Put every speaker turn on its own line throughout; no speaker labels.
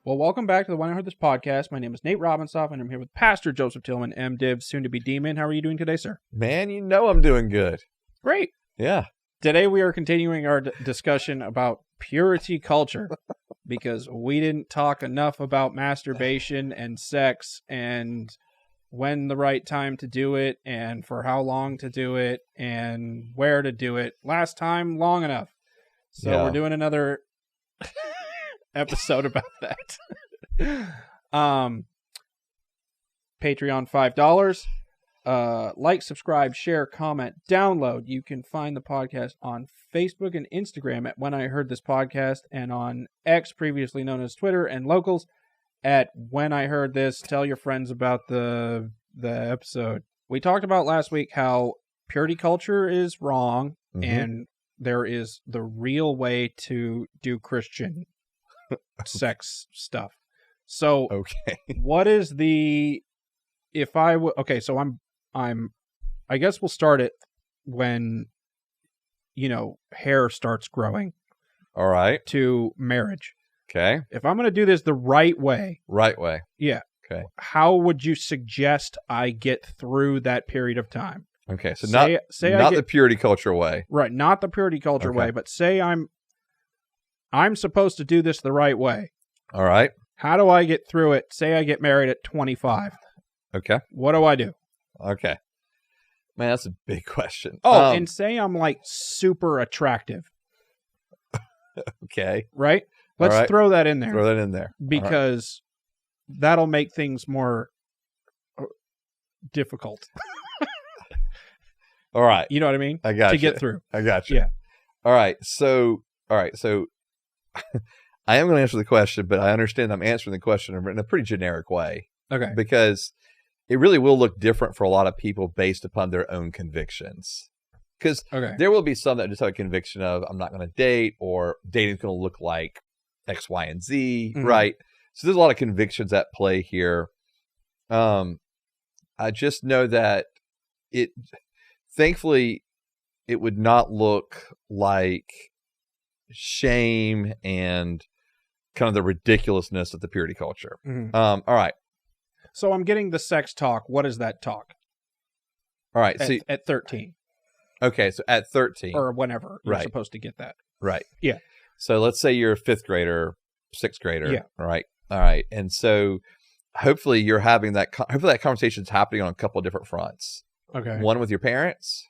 Well, welcome back to the When I Heard This podcast. My name is Nate Robinsoff, and I'm here with Pastor Joseph Tillman, MDiv, soon to be Demon. How are you doing today, sir?
Man, you know I'm doing good.
Great.
Yeah.
Today we are continuing our discussion about purity culture because we didn't talk enough about masturbation and sex and when the right time to do it and for how long to do it and where to do it. Last time, long enough. So we're doing another episode about that. Patreon $5. Like, subscribe, share, comment, download. You can find the podcast on Facebook and Instagram at When I Heard This Podcast, and on X, previously known as Twitter, and locals at When I Heard This. Tell your friends about the episode. We talked about last week how purity culture is wrong, and there is the real way to do Christian sex stuff. So, what is the so I guess we'll start it when hair starts growing.
All right.
To marriage.
Okay.
If I'm going to do this the right way.
Right way.
Yeah.
Okay.
How would you suggest I get through that period of time?
Okay. So not the purity culture way.
Right, not the purity culture way, but say I'm supposed to do this the right way.
All right.
How do I get through it? Say I get married at 25.
Okay.
What do I do?
Okay. Man, that's a big question.
Oh, and say I'm like super attractive.
Okay.
Right? Let's throw that in there.
Throw that in there.
Because that'll make things more difficult.
All right.
You know what I mean?
I got
to
you.
Get through.
I got you.
Yeah.
All right. So I am going to answer the question, but I understand I'm answering the question in a pretty generic way.
Okay.
Because it really will look different for a lot of people based upon their own convictions. Because there will be some that just have a conviction of, I'm not going to date, or dating's going to look like X, Y, and Z, right? So there's a lot of convictions at play here. I just know that thankfully, it would not look like shame and kind of the ridiculousness of the purity culture. All right.
So I'm getting the sex talk. What is that talk?
All right.
At 13.
Okay. So at 13.
Or whenever you're supposed to get that.
Right.
Yeah.
So let's say you're a 5th grader, 6th grader.
Yeah.
All right. All right. And so hopefully you're having hopefully that conversation is happening on a couple of different fronts.
Okay.
One with your parents,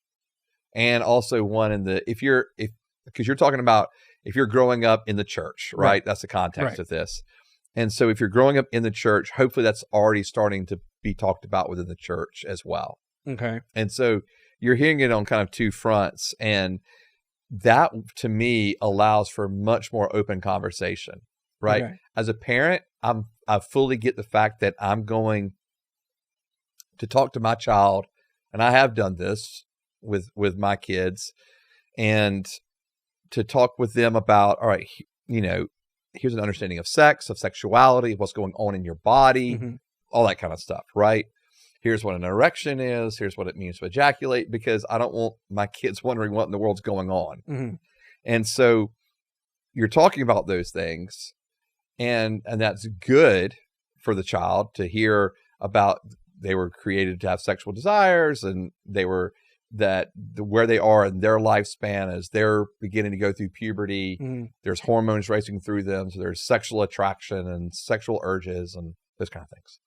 and also one because you're talking about if you're growing up in the church, right? That's the context of this. And so if you're growing up in the church, hopefully that's already starting to be talked about within the church as well.
Okay.
And so you're hearing it on kind of two fronts, and that to me allows for much more open conversation, right?
Okay.
As a parent, I fully get the fact that I'm going to talk to my child, and I have done this with my kids, and to talk with them about, all right, here's an understanding of sex, of sexuality, what's going on in your body, all that kind of stuff, right? Here's what an erection is. Here's what it means to ejaculate, because I don't want my kids wondering what in the world's going on. And so you're talking about those things, and that's good for the child to hear about. They were created to have sexual desires, and where they are in their lifespan as they're beginning to go through puberty, there's hormones racing through them. So there's sexual attraction and sexual urges and those kind of things.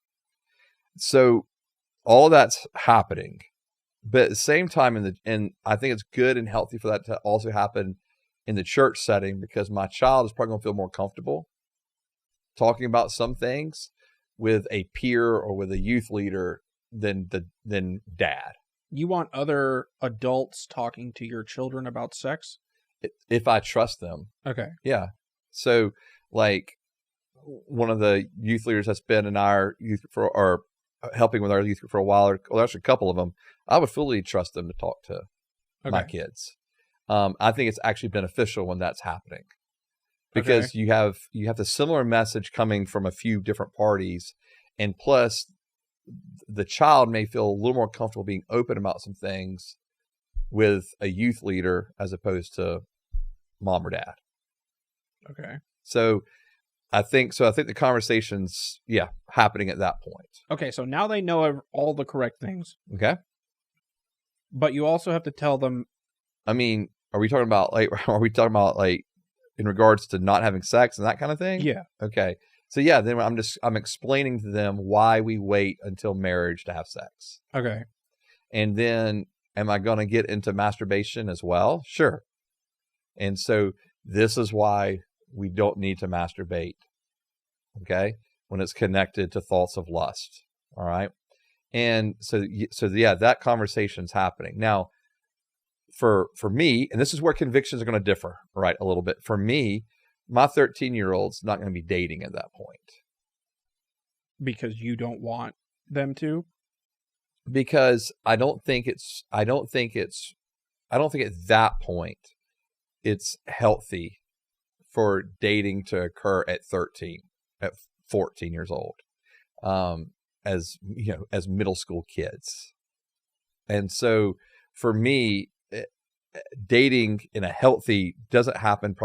So all that's happening, but at the same time, and I think it's good and healthy for that to also happen in the church setting, because my child is probably going to feel more comfortable talking about some things with a peer or with a youth leader than dad.
You want other adults talking to your children about sex?
If I trust them.
Okay.
Yeah. So like one of the youth leaders that's been in our youth or helping with our youth for a while, or actually a couple of them, I would fully trust them to talk to my kids. I think it's actually beneficial when that's happening, because you have the similar message coming from a few different parties, and plus the child may feel a little more comfortable being open about some things with a youth leader as opposed to mom or dad.
Okay.
So I think so. I think the conversation's happening at that point.
Okay, so now they know all the correct things,
Okay.
but you also have to tell them.
I mean, are we talking about like in regards to not having sex and that kind of thing?
Yeah.
Okay. So then I'm explaining to them why we wait until marriage to have sex.
Okay.
And then am I going to get into masturbation as well? Sure. And so this is why we don't need to masturbate. Okay? When it's connected to thoughts of lust. All right? And so that conversation's happening. Now, for me, and this is where convictions are going to differ, right, a little bit. For me, my 13-year-old's not going to be dating at that point.
Because you don't want them to?
Because I don't think at that point it's healthy for dating to occur at 14 years old, as middle school kids. And so for me, dating in a healthy doesn't happen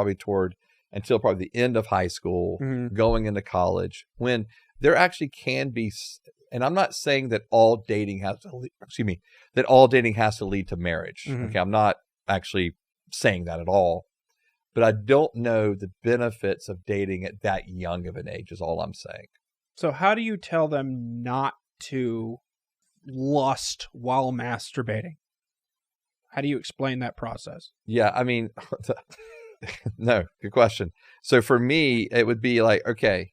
until probably the end of high school, going into college, when there actually can be. And I'm not saying that all dating has to lead to marriage. Okay, I'm not actually saying that at all. But I don't know the benefits of dating at that young of an age is all I'm saying.
So how do you tell them not to lust while masturbating? How do you explain that process?
Yeah, I mean, no, good question. So for me, it would be like, okay,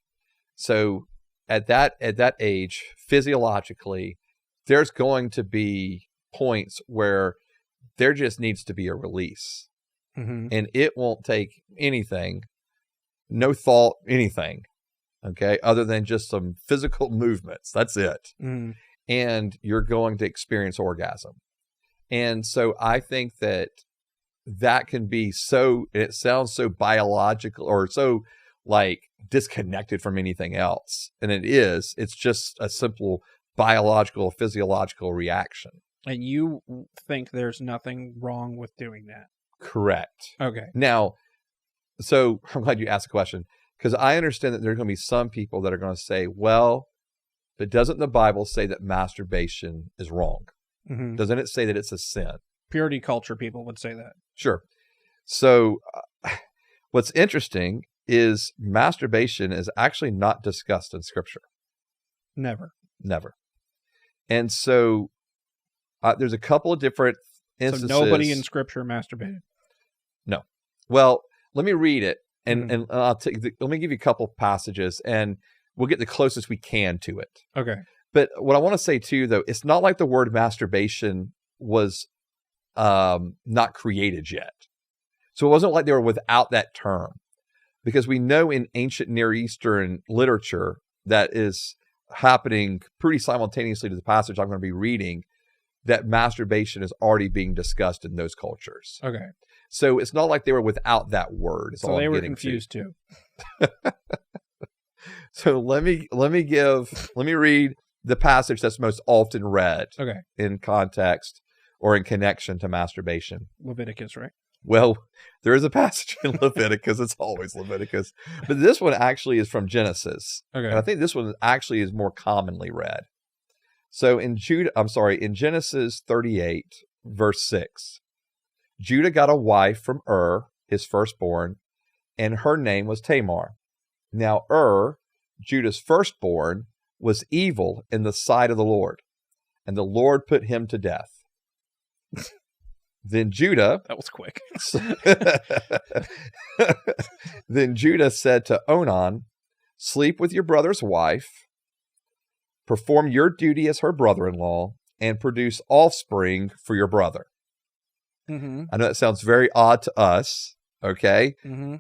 so at that age, physiologically, there's going to be points where there just needs to be a release. And it won't take anything, no thought, anything, okay, other than just some physical movements. That's it. And you're going to experience orgasm. And so I think that can be it sounds so biological or so like disconnected from anything else. And it's just a simple biological, physiological reaction. And
you think there's nothing wrong with doing that?
Correct.
Okay.
Now, so I'm glad you asked the question, because I understand that there are going to be some people that are going to say, well, but doesn't the Bible say that masturbation is wrong? Doesn't it say that it's a sin?
Purity culture people would say that.
Sure. So what's interesting is masturbation is actually not discussed in Scripture.
Never.
And so there's a couple of different instances.
So nobody in Scripture masturbated?
No. Well, let me read it, and let me give you a couple passages, and we'll get the closest we can to it.
Okay.
But what I want to say too, though, it's not like the word masturbation was not created yet. So it wasn't like they were without that term, because we know in ancient Near Eastern literature that is happening pretty simultaneously to the passage I'm going to be reading, that masturbation is already being discussed in those cultures.
Okay.
So it's not like they were without that word.
So they were confused too.
So let me read the passage that's most often read in context or in connection to masturbation.
Leviticus, right?
Well, there is a passage in Leviticus. It's always Leviticus. But this one actually is from Genesis. Okay. And I think this one actually is more commonly read. So in Genesis 38, verse 6, Judah got a wife from his firstborn, and her name was Tamar. Now Judah's firstborn, was evil in the sight of the Lord, and the Lord put him to death. Then Judah...
That was quick.
Then Judah said to Onan, sleep with your brother's wife, perform your duty as her brother-in-law, and produce offspring for your brother. I know that sounds very odd to us, okay?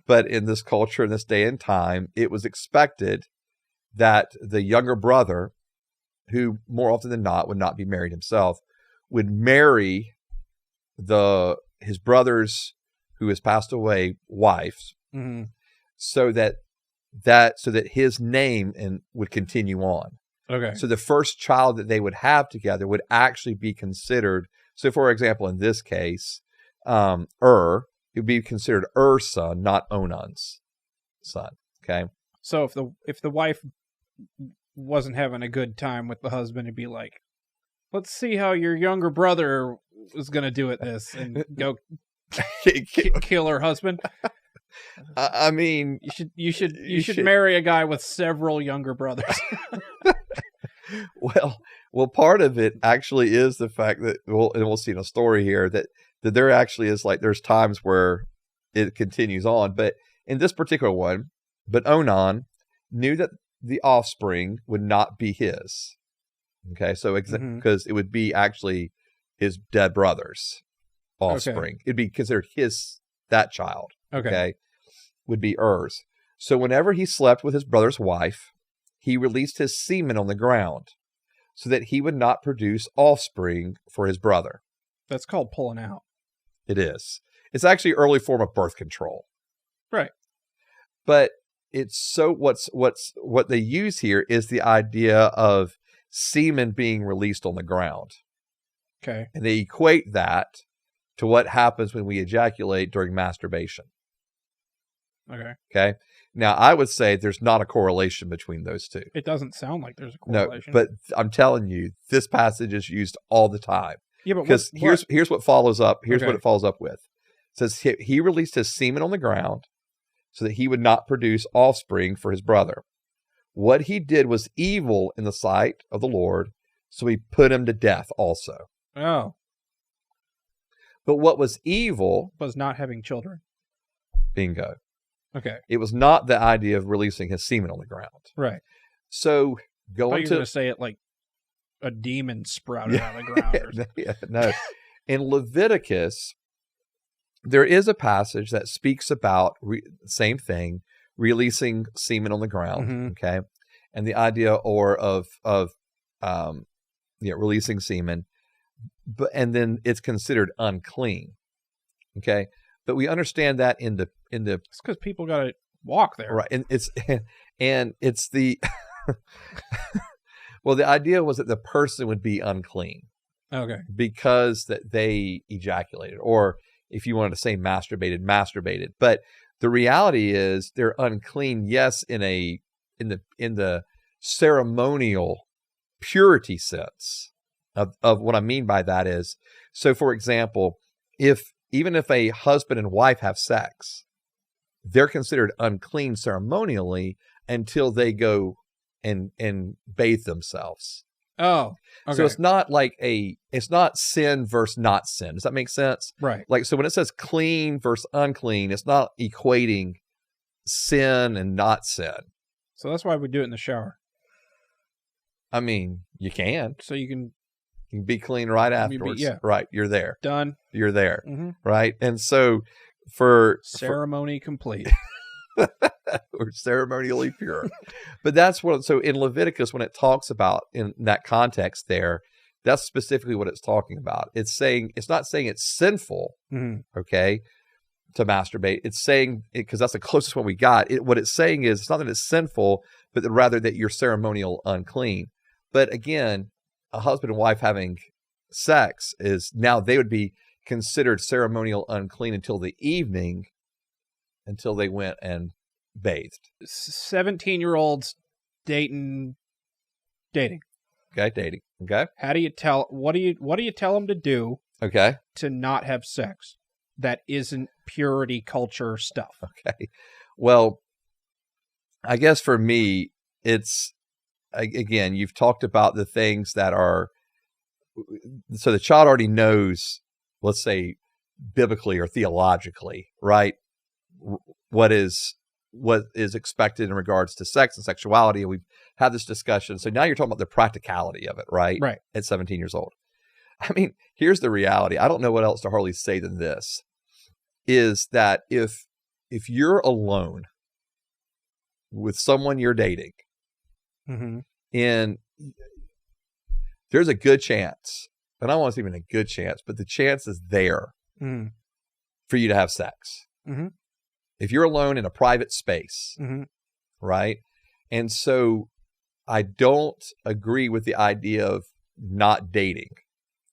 But in this culture, in this day and time, it was expected that the younger brother, who more often than not would not be married himself, would marry his brother's, who has passed away, wives, so that his name would continue on. Okay. So the first child that they would have together would actually be considered. So, for example, in this case, it would be considered Er's son, not Onan's son. Okay.
So if the wife wasn't having a good time with the husband, it'd be like, let's see how your younger brother is going to do at this, and go kill her husband.
I mean,
you should marry a guy with several younger brothers.
Well, part of it actually is the fact that, and we'll see in a story here that there actually is, like, there's times where it continues on, but in this particular one, but Onan knew that the offspring would not be his. Okay, so because it would be actually his dead brother's offspring. It'd be considered that child. Okay, would be Er's. So whenever he slept with his brother's wife, he released his semen on the ground so that he would not produce offspring for his brother.
That's called pulling out.
It is. It's actually an early form of birth control.
Right.
But it's what they use here is the idea of semen being released on the ground.
Okay.
And they equate that to what happens when we ejaculate during masturbation. Okay. Now, I would say there's not a correlation between those two.
It doesn't sound like there's a correlation.
No, but I'm telling you, this passage is used all the time.
Yeah, but
because here's what follows up. Here's what it follows up with. It says he released his semen on the ground so that he would not produce offspring for his brother. What he did was evil in the sight of the Lord, so he put him to death also.
Oh.
But what was evil
was not having children.
Bingo.
Okay.
It was not the idea of releasing his semen on the ground.
Right.
So going
to say it like a demon sprouted out of the ground.
No. In Leviticus, there is a passage that speaks about same thing, releasing semen on the ground. Okay. And the idea of releasing semen, and then it's considered unclean. Okay. But we understand that in the
it's because people got to walk there,
right? And it's the well, the idea was that the person would be unclean, because that they ejaculated, or if you wanted to say masturbated. But the reality is they're unclean. Yes, in the ceremonial purity sense of what I mean by that is, so for example, even if a husband and wife have sex, they're considered unclean ceremonially until they go and bathe themselves.
Oh, okay.
So it's not sin versus not sin. Does that make sense?
Right.
Like, so when it says clean versus unclean, it's not equating sin and not sin.
So that's why we do it in the shower.
I mean, you can.
So you can
be clean right afterwards. Right. You're there.
Done.
You're there. Right. And so for
ceremony complete.
Or ceremonially pure. But that's so in Leviticus, when it talks about in that context there, that's specifically what it's talking about. It's not saying it's sinful, okay, to masturbate. It's saying, because that's the closest one we got. What it's saying is, it's not that it's sinful, but rather that you're ceremonial unclean. But again, a husband and wife having sex is now they would be considered ceremonial unclean until the evening, until they went and bathed.
17-year-olds dating.
Okay, dating. Okay.
How do you tell? What do you tell them to do?
Okay.
To not have sex that isn't purity culture stuff.
Okay. Well, I guess for me, it's, again, you've talked about the things that are, so the child already knows, let's say, biblically or theologically, right? What is expected in regards to sex and sexuality. And we've had this discussion. So now you're talking about the practicality of it, right?
Right.
At 17 years old. I mean, here's the reality. I don't know what else to hardly say than this, is that if you're alone with someone you're dating, and there's a good chance, and I don't want to say even a good chance, but the chance is there for you to have sex. If you're alone in a private space, right? And so I don't agree with the idea of not dating,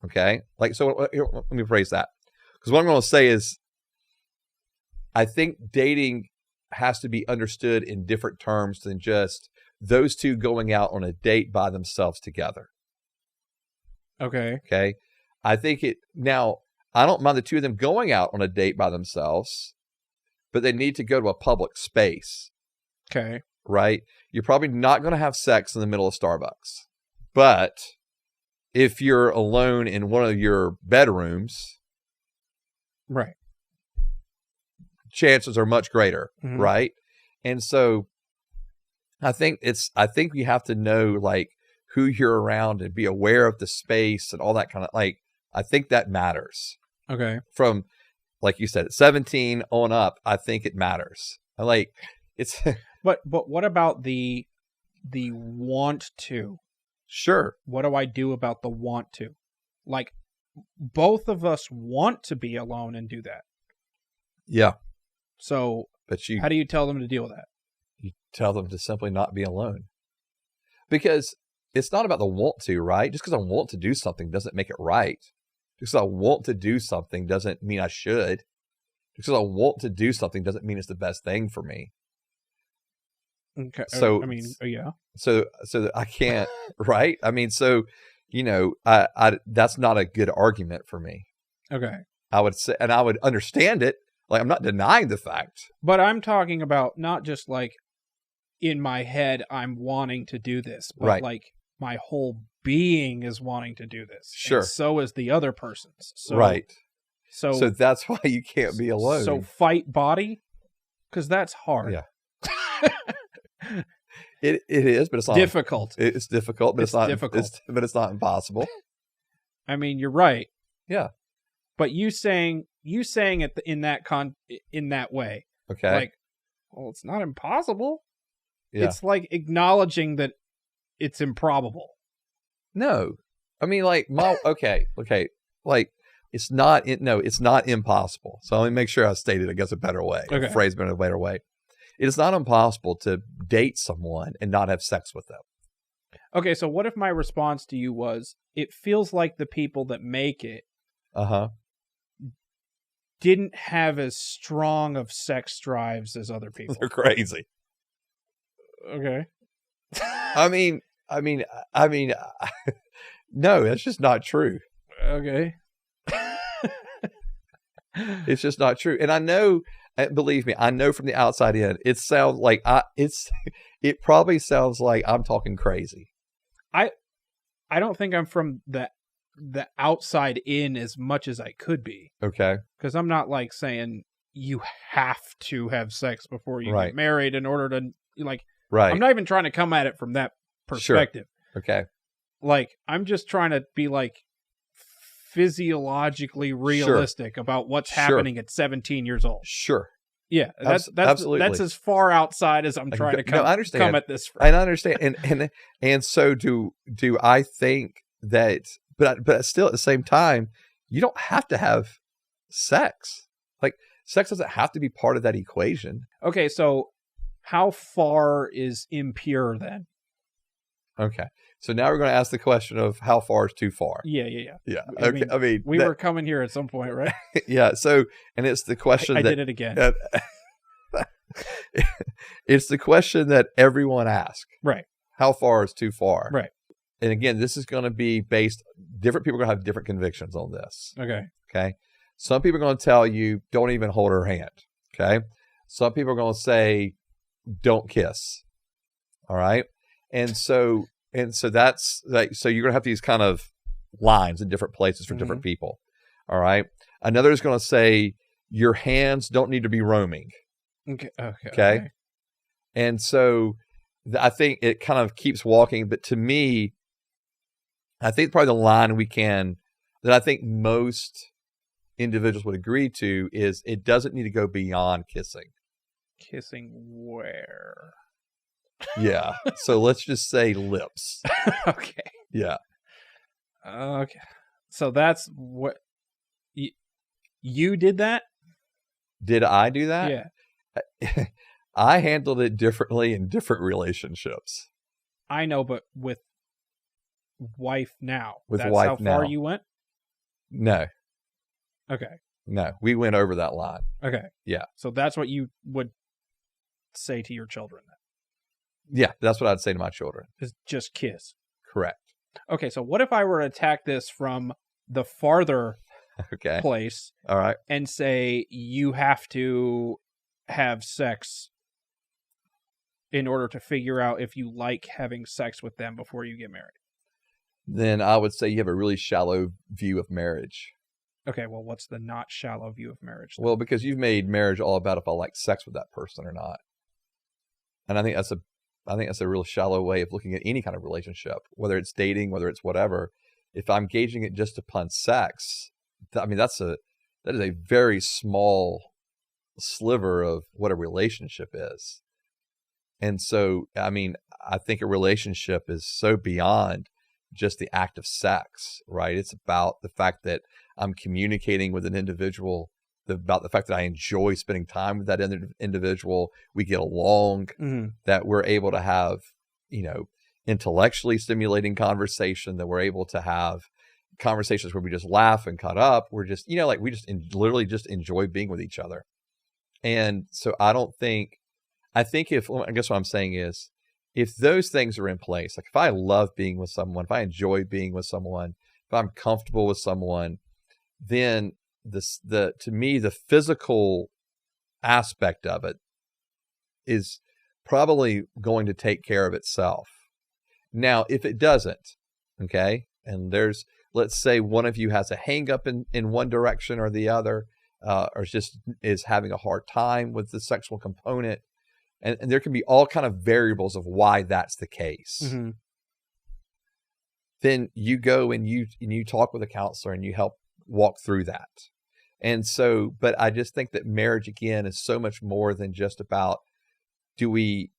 okay? Like, so here, let me phrase that. Because what I'm going to say is, I think dating has to be understood in different terms than just those two going out on a date by themselves together.
Okay.
Okay. I think now, I don't mind the two of them going out on a date by themselves, but they need to go to a public space.
Okay.
Right? You're probably not going to have sex in the middle of Starbucks. But if you're alone in one of your bedrooms,
right,
chances are much greater,
mm-hmm.
right? And so I think you have to know like who you're around and be aware of the space and all that kind of like, I think that matters.
Okay.
From, like you said, at 17 on up, I think it matters. Like it's
But what about the want to?
Sure.
What do I do about the want to? Like, both of us want to be alone and do that.
Yeah.
So,
but
how do you tell them to deal with that?
You tell them to simply not be alone. Because it's not about the want to, right? Just because I want to do something doesn't make it right. Just because I want to do something doesn't mean I should. Just because I want to do something doesn't mean it's the best thing for me.
Okay.
So,
I mean, yeah.
So I can't, right? I mean, so, I that's not a good argument for me.
Okay.
I would say, and I would understand it. Like, I'm not denying the fact.
But I'm talking about not just like in my head, I'm wanting to do this, but
right.
like my whole being is wanting to do this.
Sure.
And so is the other person's. So,
right.
So
that's why you can't be alone.
So fight body, because that's hard.
Yeah. It is, but it's not
difficult.
It's difficult, but it's not
difficult.
But it's not impossible.
I mean, you're right.
Yeah.
But you saying it in that way.
Okay.
Like, well, it's not impossible.
Yeah.
It's like acknowledging that it's improbable.
No. I mean, like, okay. Like, it's not impossible. So let me make sure I stated, I guess, a better way.
Okay.
Phrase in a better way. It is not impossible to date someone and not have sex with them.
Okay, so what if my response to you was, it feels like the people that make it didn't have as strong of sex drives as other people.
They're crazy.
Okay.
I mean, no, that's just not true.
Okay.
It's just not true. And I know, believe me, I know from the outside in, it sounds like it probably sounds like I'm talking crazy.
I don't think I'm from the outside in as much as I could be.
Okay.
Because I'm not like saying you have to have sex before you
right.
get married in order to like.
Right.
I'm not even trying to come at it from that perspective.
Sure. Okay.
Like, I'm just trying to be like physiologically realistic about what's happening at 17 years old.
Sure.
Yeah, that's
absolutely.
That's as far outside as I'm trying to come at this from.
I understand. And so do I think that, but still at the same time, you don't have to have sex. Like, sex doesn't have to be part of that equation.
Okay, so how far is impure then?
Okay. So now we're going to ask the question of how far is too far.
Yeah.
Okay. I mean,
we were coming here at some point, right?
Yeah. So, and it's the question
I did it again.
It's the question that everyone asks.
Right.
How far is too far?
Right.
And again, this is going to be based, different people are going to have different convictions on this. Okay. Some people are going to tell you, don't even hold her hand. Okay. Some people are going to say, don't kiss. All right. And so that's like, so you're going to have these kind of lines in different places for different people. All right. Another is going to say your hands don't need to be roaming. Okay. And so I think it kind of keeps walking. But to me, I think probably the line that I think most individuals would agree to is it doesn't need to go beyond kissing. Kissing where? Yeah. So let's just say lips.
Okay.
Yeah.
Okay. So that's what you did that?
Did I do that?
Yeah.
I handled it differently in different relationships.
I know, but with wife now.
With
that's
wife
how
now.
Far you went?
No.
Okay.
No, we went over that line.
Okay.
Yeah.
So that's what you would say to your children then?
Yeah, that's what I'd say to my children.
Is just kiss.
Correct.
Okay, so what if I were to attack this from the farther
Okay.
place
All right.
and say you have to have sex in order to figure out if you like having sex with them before you get married?
Then I would say you have a really shallow view of marriage.
Okay, well, what's the not shallow view of marriage then?
Well, because you've made marriage all about if I like sex with that person or not. And I think that's a real shallow way of looking at any kind of relationship, whether it's dating, whether it's whatever. If I'm gauging it just upon sex, I mean, that is a very small sliver of what a relationship is. And so, I mean, I think a relationship is so beyond just the act of sex, right? It's about the fact that I'm communicating with an individual, about the fact that I enjoy spending time with that individual. We get along, that we're able to have, intellectually stimulating conversation, that we're able to have conversations where we just laugh and cut up. We're just, we just literally just enjoy being with each other. And so I guess what I'm saying is, if those things are in place, like if I love being with someone, if I enjoy being with someone, if I'm comfortable with someone, then to me, the physical aspect of it is probably going to take care of itself. Now, if it doesn't, okay, and let's say one of you has a hang up in one direction or the other, or is having a hard time with the sexual component, and there can be all kind of variables of why that's the case.
Mm-hmm.
Then you go and you talk with a counselor and you help walk through that. And so, but I just think that marriage again is so much more than just about do we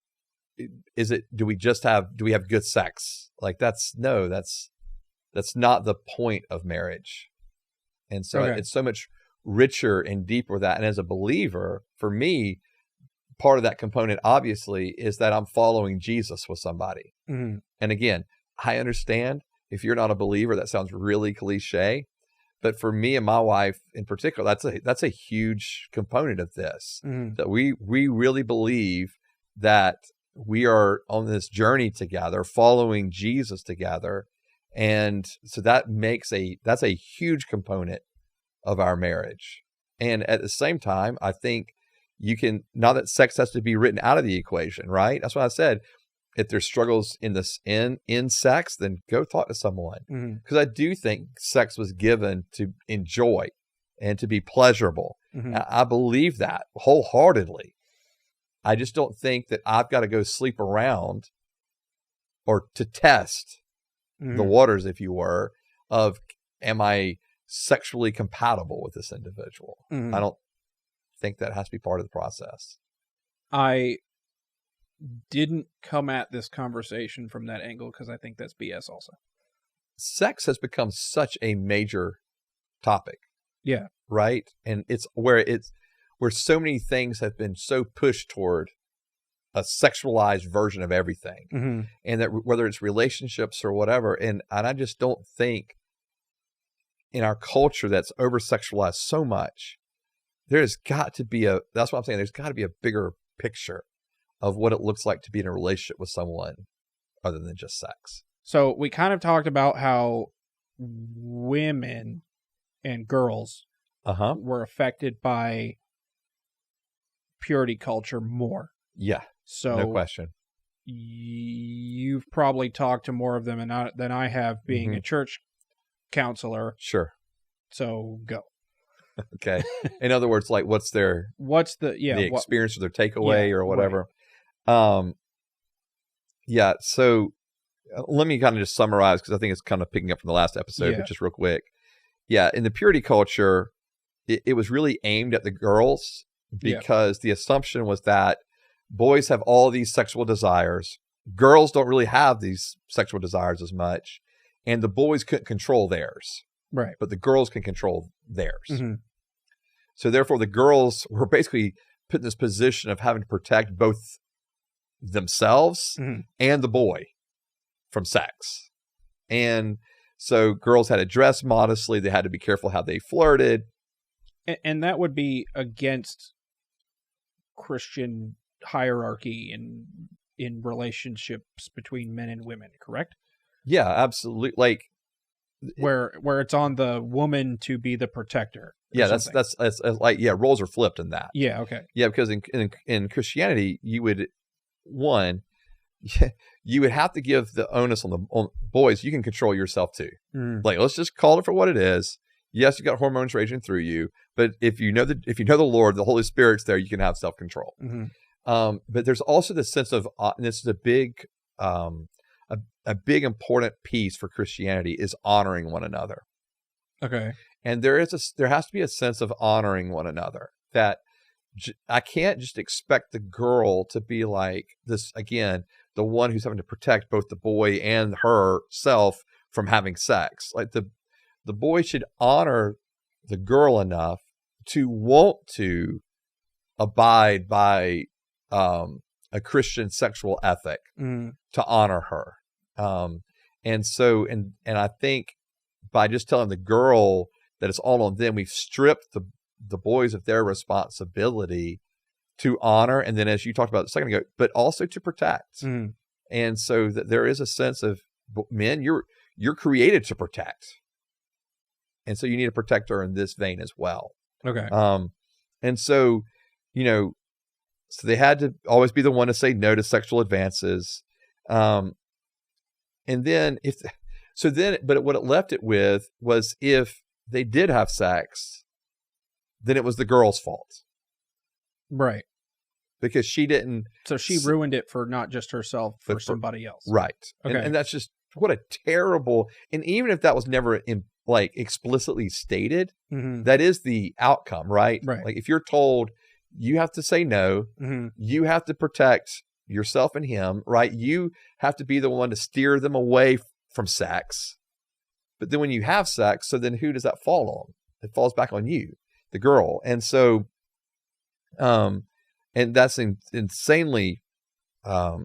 have good sex? Like that's not the point of marriage. And so It's so much richer and deeper that. And as a believer, for me, part of that component obviously is that I'm following Jesus with somebody.
Mm-hmm.
And again, I understand if you're not a believer, that sounds really cliche. But for me and my wife in particular, that's a huge component of this.
Mm-hmm.
That we really believe that we are on this journey together, following Jesus together. And so that's a huge component of our marriage. And at the same time, I think not that sex has to be written out of the equation, right? That's what I said. If there's struggles in sex, then go talk to someone. Because I do think sex was given to enjoy and to be pleasurable.
Mm-hmm.
I believe that wholeheartedly. I just don't think that I've got to go sleep around or to test the waters, if you were, of am I sexually compatible with this individual? I don't think that has to be part of the process.
I didn't come at this conversation from that angle because I think that's BS also.
Sex has become such a major topic.
Yeah.
Right? And it's where so many things have been so pushed toward a sexualized version of everything.
Mm-hmm.
And that whether it's relationships or whatever. And I just don't think in our culture that's over sexualized so much, that's what I'm saying. There's got to be a bigger picture of what it looks like to be in a relationship with someone other than just sex.
So we kind of talked about how women and girls were affected by purity culture more.
Yeah,
so
no question.
You've probably talked to more of them than I have, being a church counselor.
Sure.
So go.
Okay. In other words, like what's the experience or their takeaway or whatever. Right. So let me kind of just summarize, because I think it's kind of picking up from the last episode, but just real quick. Yeah. In the purity culture, it was really aimed at the girls because the assumption was that boys have all these sexual desires. Girls don't really have these sexual desires as much, and the boys couldn't control theirs.
Right.
But the girls can control theirs.
Mm-hmm.
So therefore the girls were basically put in this position of having to protect both themselves and the boy from sex. And so girls had to dress modestly. They had to be careful how they flirted.
And that would be against Christian hierarchy in relationships between men and women, correct?
Yeah, absolutely. Like
where it's on the woman to be the protector.
Yeah, that's like, yeah, roles are flipped in that.
Yeah, okay.
Yeah, because in Christianity, you would have to give the onus on boys. You can control yourself too. Like, let's just call it for what it is. Yes, you got hormones raging through you, but if you know the Lord, the Holy Spirit's there, you can have self-control. But there's also the sense of, and this is a big important piece for Christianity, is honoring one another.
Okay.
And there has to be a sense of honoring one another, that I can't just expect the girl to be like this, again, the one who's having to protect both the boy and herself from having sex. Like the boy should honor the girl enough to want to abide by a Christian sexual ethic, to honor her. And I think by just telling the girl that it's all on them, we've stripped the boys of their responsibility to honor, and then, as you talked about a second ago, but also to protect. And so that there is a sense of, men, you're created to protect, and so you need a protector in this vein as well.
Okay.
And so, so they had to always be the one to say no to sexual advances. And then but what it left it with was, if they did have sex, then it was the girl's fault.
Right.
Because she didn't.
So she ruined it for not just herself, for somebody else.
Right.
Okay.
And that's just, what a terrible, and even if that was never explicitly stated, that is the outcome, right?
Right.
Like, if you're told you have to say no, you have to protect yourself and him, right? You have to be the one to steer them away from sex. But then when you have sex, so then who does that fall on? It falls back on you, the girl. And so, and that's insanely, I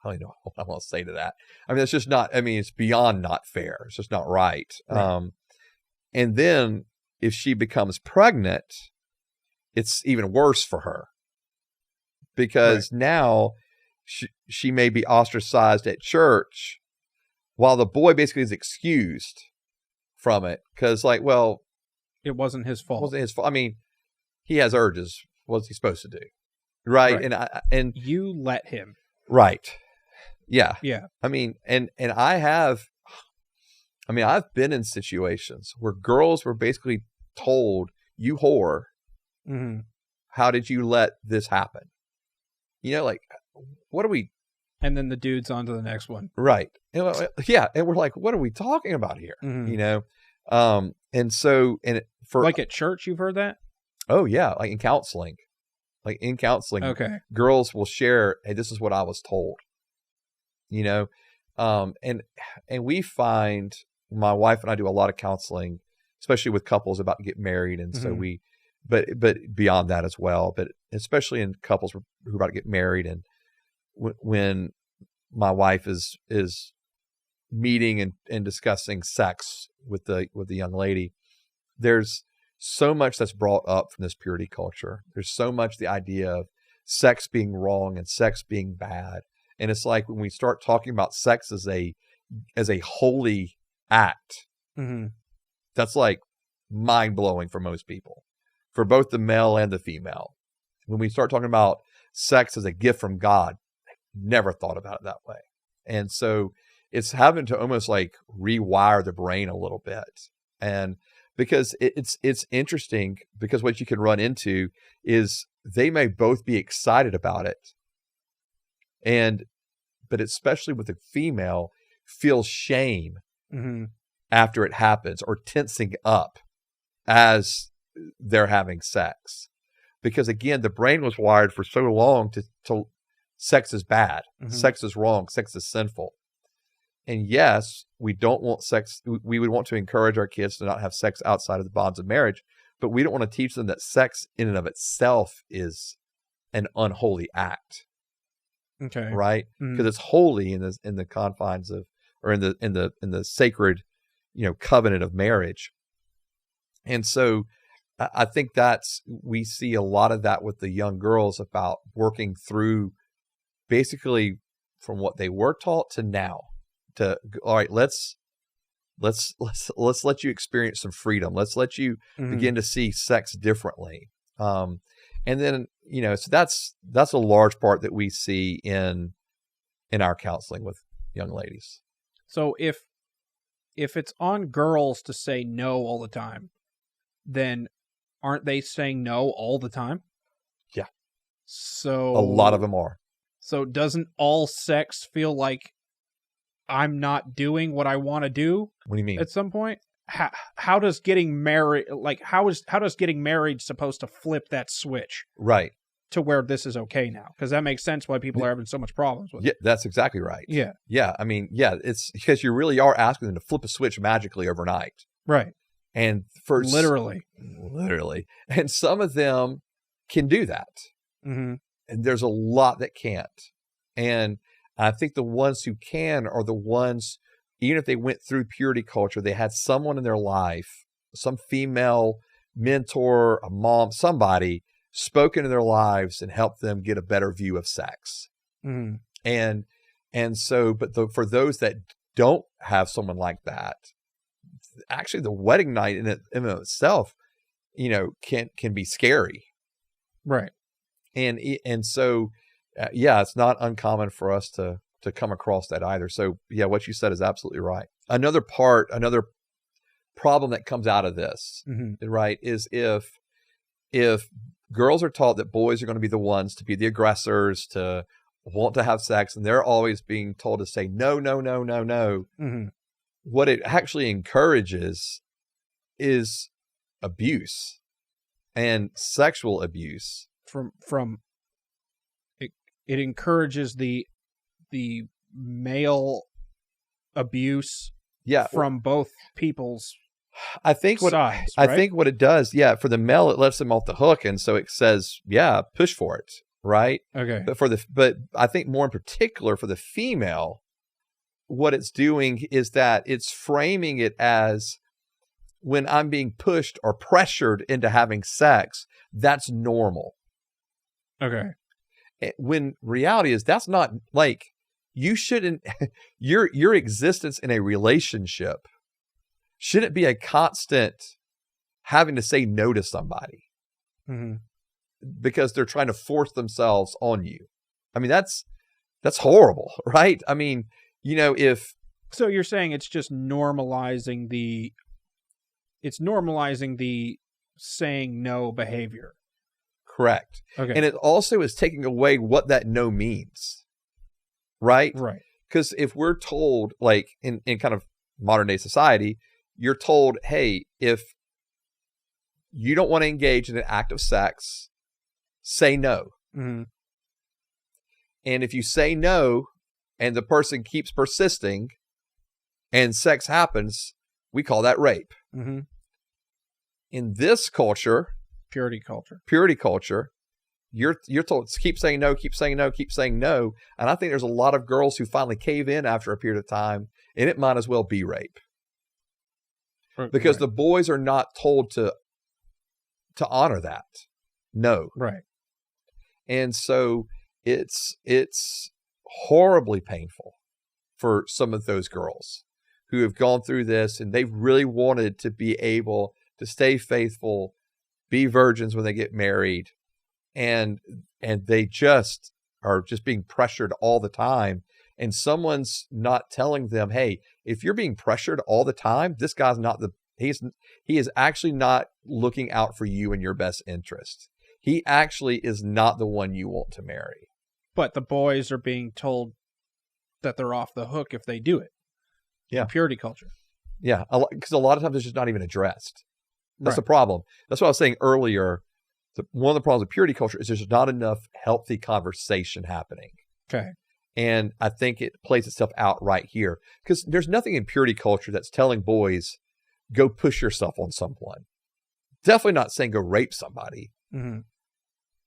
don't know what I want to say to that. I mean, it's just not, it's beyond not fair. It's just not right. And then if she becomes pregnant, it's even worse for her, because now she may be ostracized at church, while the boy basically is excused from it, because, like, well,
it wasn't his fault.
It wasn't his fault. I mean, he has urges. What's he supposed to do? Right. And
you let him.
Right. Yeah.
Yeah.
I mean, and I've been in situations where girls were basically told, "You whore. How did you let this happen?" Like, what are we?
And then the dude's on to the next one.
Right. Yeah. And we're like, what are we talking about here? And so, for
like at church, you've heard that?
Oh yeah. Like in counseling,
okay,
girls will share, "Hey, this is what I was told," and we find, my wife and I do a lot of counseling, especially with couples about to get married. And so but beyond that as well, but especially in couples who are about to get married. And when my wife is meeting and discussing sex with the young lady, there's so much that's brought up from this purity culture. There's so much the idea of sex being wrong and sex being bad. And it's like, when we start talking about sex as a holy act, that's like mind blowing for most people, for both the male and the female. When we start talking about sex as a gift from God, never thought about it that way. And so it's having to almost like rewire the brain a little bit. And because it's interesting, because what you can run into is, they may both be excited about it, but especially with the female, feel shame after it happens, or tensing up as they're having sex, because again, the brain was wired for so long to sex is bad, sex is wrong, sex is sinful. And yes, we don't want sex. We would want to encourage our kids to not have sex outside of the bonds of marriage, but we don't want to teach them that sex in and of itself is an unholy act.
Okay.
Right? Because it's holy in the confines of, or in the sacred, covenant of marriage. And so I think we see a lot of that with the young girls about working through basically from what they were taught to now all right, let's let you experience some freedom. Let's let you begin to see sex differently. And then, so that's a large part that we see in our counseling with young ladies.
So if it's on girls to say no all the time, then aren't they saying no all the time?
Yeah.
So
a lot of them are.
So doesn't all sex feel like I'm not doing what I want to do?
What do you mean?
At some point? How does getting married, how does getting married supposed to flip that switch?
Right.
To where this is okay now? Because that makes sense why people are having so much problems with it.
Yeah, that's exactly right.
Yeah.
Yeah. I mean, yeah, it's because you really are asking them to flip a switch magically overnight.
Right.
And for
literally.
And some of them can do that.
Mm-hmm.
And there's a lot that can't. And I think the ones who can are the ones, even if they went through purity culture, they had someone in their life, some female mentor, a mom, somebody spoke into their lives and helped them get a better view of sex.
Mm-hmm.
And so, but for those that don't have someone like that, actually the wedding night in itself, can be scary.
Right.
And so, yeah, it's not uncommon for us to come across that either. So yeah, what you said is absolutely right. Another problem that comes out of this, right, is if girls are taught that boys are going to be the ones to be the aggressors, to want to have sex, and they're always being told to say no, no, no, no, no.
Mm-hmm.
What it actually encourages is abuse and sexual abuse.
It encourages the male abuse from both people's sides, right?
I think what it does, for the male, it lets them off the hook, and so it says, push for it, right?
Okay.
But I think more in particular for the female, what it's doing is that it's framing it as, when I'm being pushed or pressured into having sex, that's normal.
Okay.
When reality is that's not, like, you shouldn't, your existence in a relationship shouldn't be a constant having to say no to somebody because they're trying to force themselves on you. I mean, that's horrible, right? I mean,
so you're saying it's just normalizing the saying no behavior.
Correct.
Okay.
And it also is taking away what that no means. Right?
Right.
Because if we're told, like in kind of modern day society, you're told, hey, if you don't want to engage in an act of sex, say no.
Mm-hmm.
And if you say no and the person keeps persisting and sex happens, we call that rape.
Mm-hmm.
In this culture,
purity culture,
you're told to keep saying no, keep saying no, keep saying no. And I think there's a lot of girls who finally cave in after a period of time, and it might as well be rape. Because the boys are not told to honor that. No.
Right.
And so it's horribly painful for some of those girls who have gone through this, and they've really wanted to be able to stay faithful, be virgins when they get married, and they just are just being pressured all the time. And someone's not telling them, hey, if you're being pressured all the time, this guy's not he is actually not looking out for you and your best interest. He actually is not the one you want to marry.
But the boys are being told that they're off the hook if they do it.
Yeah.
Purity culture.
Yeah. Because a lot of times it's just not even addressed. That's the
right.
problem. That's what I was saying earlier. One of the problems with purity culture is there's not enough healthy conversation happening.
Okay.
And I think it plays itself out right here. Because there's nothing in purity culture that's telling boys, go push yourself on someone. Definitely not saying go rape somebody.
Mm-hmm.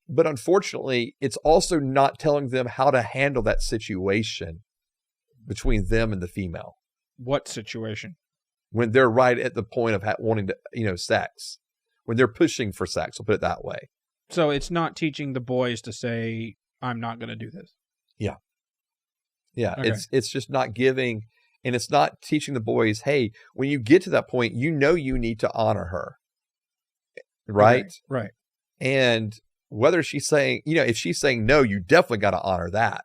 But unfortunately, it's also not telling them how to handle that situation between them and the female.
What situation?
When they're right at the point of wanting to, sex. when they're pushing for sex. We'll put it that way.
So it's not teaching the boys to say, I'm not going to do this.
Yeah. Yeah.
Okay.
It's just not giving, and it's not teaching the boys, hey, when you get to that point, you need to honor her. Right.
Okay, right.
And whether she's saying, if she's saying no, you definitely got to honor that.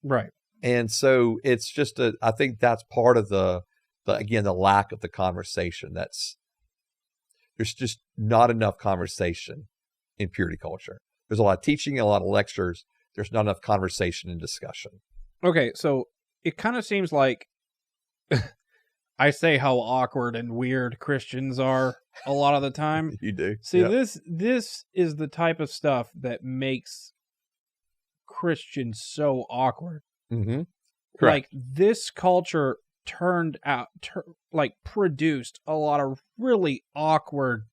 Right.
And so it's just I think that's part of the lack of the conversation. There's just not enough conversation in purity culture. There's a lot of teaching, a lot of lectures. There's not enough conversation and discussion.
Okay, so it kind of seems like I say how awkward and weird Christians are a lot of the time.
You do.
See, this is the type of stuff that makes Christians so awkward.
Mm-hmm.
Like, this culture produced a lot of really awkward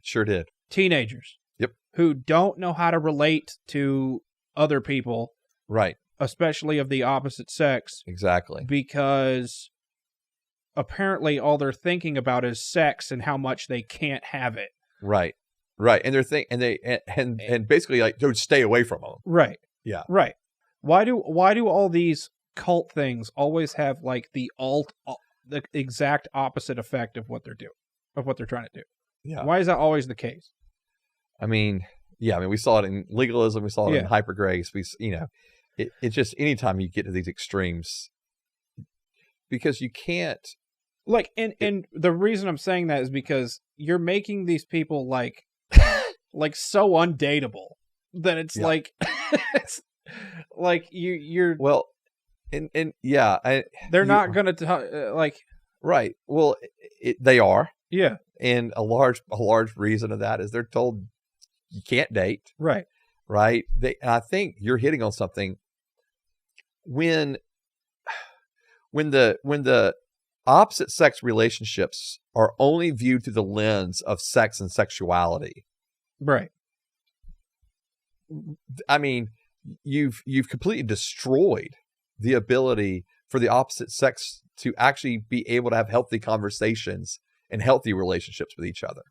Sure did.
teenagers.
Yep.
Who don't know how to relate to other people.
Right.
Especially of the opposite sex.
Exactly.
Because apparently all they're thinking about is sex and how much they can't have it.
Right. Right. And and basically like, don't stay away from them.
Right.
Yeah.
Right. Why do all these cult things always have like the exact opposite effect of what they're doing, of what they're trying to do?
Yeah.
Why is that always the case?
I mean, we saw it in legalism. We saw it in hyper grace. It's just anytime you get to these extremes, because you can't.
Like, and the reason I'm saying that is because you're making these people like so undateable that it's like, it's like you're
well, and yeah,
they're not going to like.
Right. Well, they are.
Yeah.
And a large reason of that is they're told you can't date.
Right.
Right. And I think you're hitting on something. When the opposite sex relationships are only viewed through the lens of sex and sexuality.
Right.
I mean, you've completely destroyed the ability for the opposite sex to actually be able to have healthy conversations and healthy relationships with each other.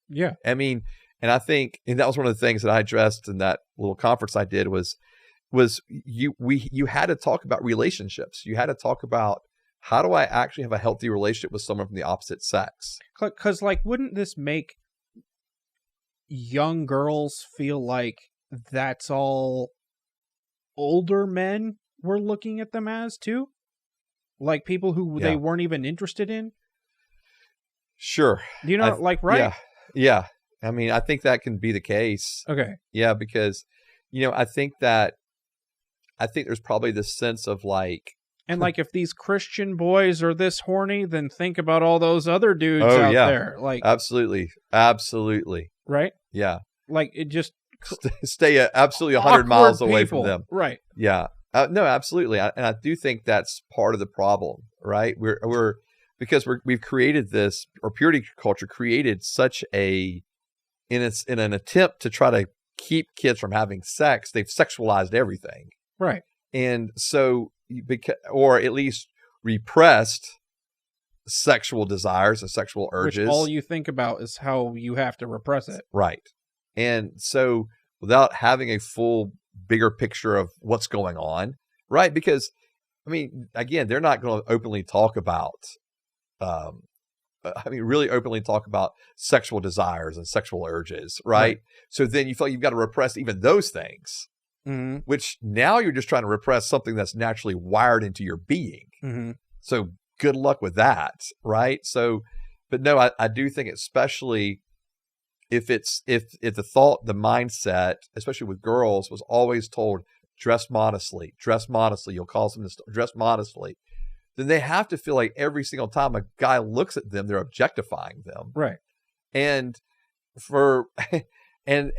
Yeah.
I mean, and I think, and that was one of the things that I addressed in that little conference I did was you had to talk about relationships. You had to talk about, how do I actually have a healthy relationship with someone from the opposite sex?
Because, like, wouldn't this make young girls feel like that's all older men were looking at them as, too? Like, people who they weren't even interested in?
Sure.
Do you know, right?
Yeah. I mean, I think that can be the case.
Okay.
Yeah, because, I think there's probably this sense of like,
and like, if these Christian boys are this horny, then think about all those other dudes out there. Like,
absolutely.
Right?
Yeah.
Like, it just
stay absolutely 100 miles away from them.
Right.
Yeah. No, absolutely. And I do think that's part of the problem, right? We've created this, or purity culture created such in an attempt to try to keep kids from having sex, they've sexualized everything.
Right.
And so, or at least repressed sexual desires and sexual urges.
Which all you think about is how you have to repress it.
Right. And so without having a full, bigger picture of what's going on, right? Because, I mean, again, they're not going to openly talk about, really openly talk about sexual desires and sexual urges, right? So then you feel like you've got to repress even those things. Mm-hmm. Which now you're just trying to repress something that's naturally wired into your being. Mm-hmm. So good luck with that, right? So, but no, I do think, especially if the mindset, especially with girls, was always told, dress modestly, you'll cause them to dress modestly, then they have to feel like every single time a guy looks at them, they're objectifying them.
Right.
And And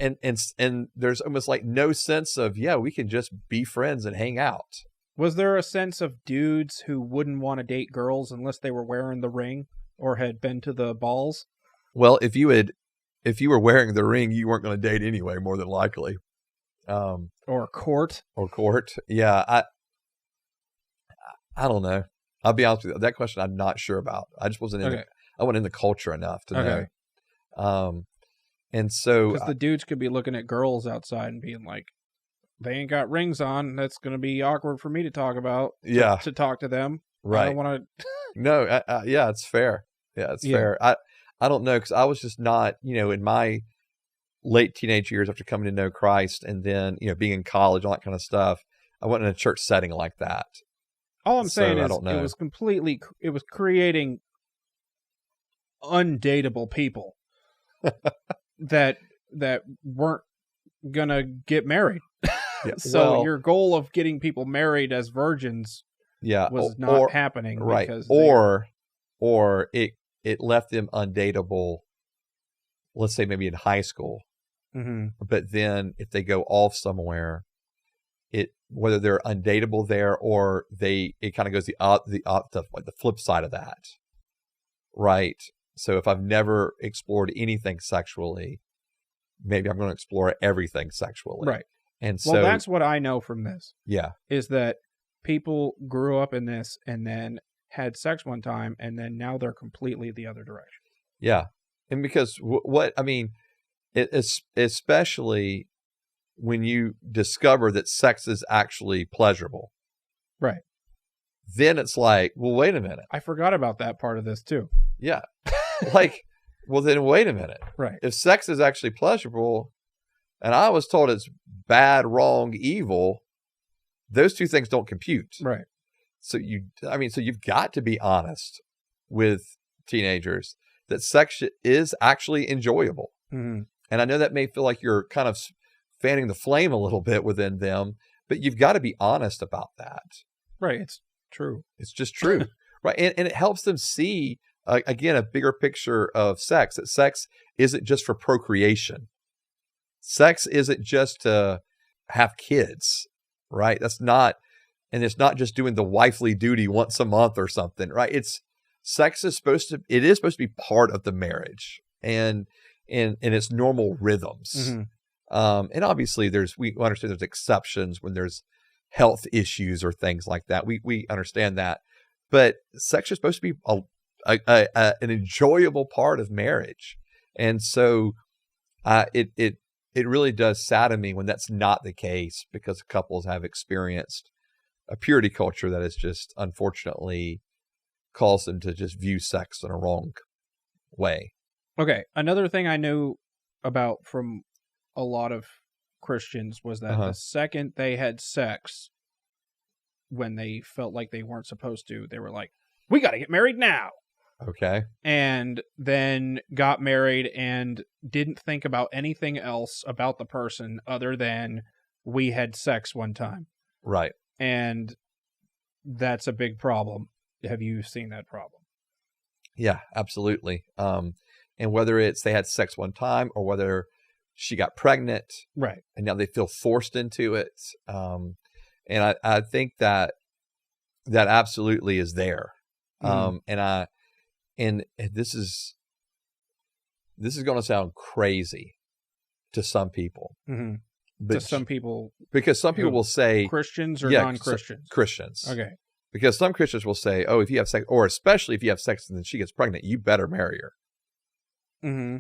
there's almost like no sense of, we can just be friends and hang out.
Was there a sense of dudes who wouldn't want to date girls unless they were wearing the ring or had been to the balls?
Well, if you were wearing the ring, you weren't going to date anyway, more than likely.
Or court.
Yeah. I don't know. I'll be honest with you. That question I'm not sure about. I just wasn't I wasn't in the culture enough to know. And so
because the dudes could be looking at girls outside and being like, they ain't got rings on. That's going to be awkward for me to talk about. To talk to them.
Right.
I don't want to.
No. Yeah, it's fair. Yeah, it's fair. I don't know, because I was just not, in my late teenage years after coming to know Christ, and then, being in college, all that kind of stuff, I wasn't in a church setting like that.
All I'm saying is it was creating undateable people that weren't gonna get married.
Yeah,
so your goal of getting people married as virgins was not happening.
Right.
Because
or it left them undateable, let's say maybe in high school.
Mm-hmm.
But then if they go off somewhere, whether they're undateable there or it kind of goes the flip side of that. Right. So if I've never explored anything sexually, maybe I'm going to explore everything sexually.
Right.
And so,
well, that's what I know from this.
Yeah.
Is that people grew up in this and then had sex one time, and then now they're completely the other direction.
Yeah. And because especially when you discover that sex is actually pleasurable.
Right.
Then it's like, well, wait a minute.
I forgot about that part of this too.
Yeah. Like, well, then wait a minute.
Right.
If sex is actually pleasurable, and I was told it's bad, wrong, evil, those two things don't compute.
Right.
So you've got to be honest with teenagers that sex is actually enjoyable.
Mm-hmm.
And I know that may feel like you're kind of fanning the flame a little bit within them, but you've got to be honest about that.
Right. It's true.
It's just true. Right. And it helps them see, again, a bigger picture of sex, that sex isn't just for procreation. Sex isn't just to have kids, right? That's not, and it's not just doing the wifely duty once a month or something, right? Sex is supposed to be part of the marriage and its normal rhythms.
Mm-hmm.
And obviously we understand there's exceptions when there's health issues or things like that. We understand that, but sex is supposed to be an enjoyable part of marriage. And so, it really does sadden me when that's not the case, because couples have experienced a purity culture that has just unfortunately caused them to just view sex in a wrong way.
Okay. Another thing I knew about from a lot of Christians was that the second they had sex, when they felt like they weren't supposed to, they were like, we got to get married now.
Okay.
And then got married and didn't think about anything else about the person other than we had sex one time.
Right.
And that's a big problem. Have you seen that problem?
Yeah, absolutely. And whether it's they had sex one time or whether she got pregnant,
right, and
now they feel forced into it. And I think that absolutely is there. And this is going to sound crazy to some people.
Mm-hmm. But to some people,
because some people will say
Christians or non-Christians.
Christians.
Okay.
Because some Christians will say, oh, if you have sex, or especially if you have sex and then she gets pregnant, you better marry her.
Mm-hmm.